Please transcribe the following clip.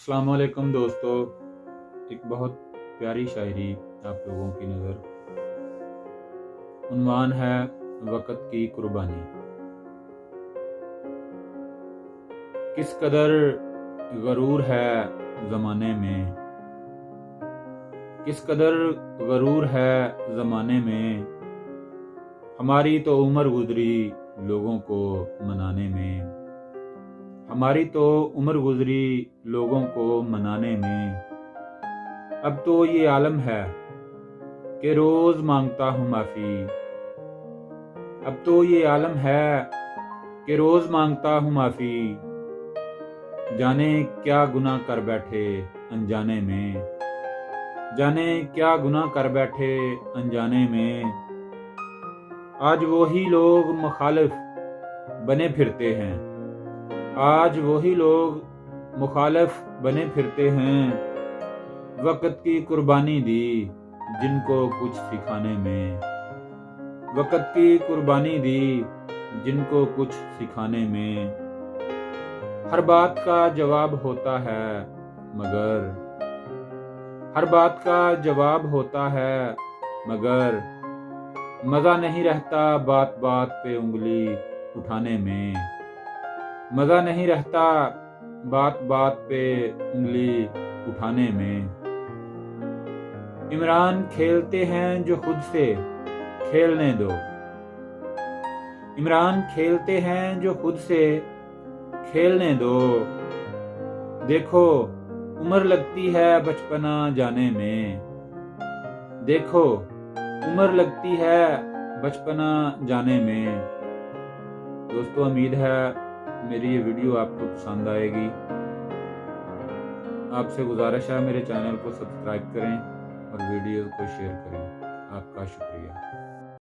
अस्सलाम वालेकुम दोस्तों। एक बहुत प्यारी शायरी आप लोगों की नज़र। उन्वान है वक़्त की कुर्बानी। किस कदर गरूर है ज़माने में, किस कदर गरूर है ज़माने में। हमारी तो उम्र गुज़री लोगों को मनाने में, हमारी तो उम्र गुज़री लोगों को मनाने में। अब तो ये आलम है कि रोज़ मांगता हूँ माफ़ी। अब तो ये आलम है कि रोज़ मांगता हूँ माफ़ी। जाने क्या गुनाह कर बैठे अनजाने में, जाने क्या गुनाह कर बैठे अनजाने में। आज वही लोग मुखालिफ बने फिरते हैं, आज वही लोग मुखालिफ बने फिरते हैं। वक़्त की कुर्बानी दी जिनको कुछ सिखाने में, वक़्त की कुर्बानी दी जिनको कुछ सिखाने में। हर बात का जवाब होता है मगर, हर बात का जवाब होता है मगर। मज़ा नहीं रहता बात बात पे उंगली उठाने में, मज़ा नहीं रहता बात बात पे उंगली उठाने में। इमरान खेलते हैं जो खुद से खेलने दो, इमरान खेलते हैं जो खुद से खेलने दो। देखो उम्र लगती है बचपना जाने में, देखो उम्र लगती है बचपना जाने में। दोस्तों, उम्मीद है मेरी ये वीडियो आपको पसंद आएगी। आपसे गुजारिश है मेरे चैनल को सब्सक्राइब करें और वीडियो को शेयर करें। आपका शुक्रिया।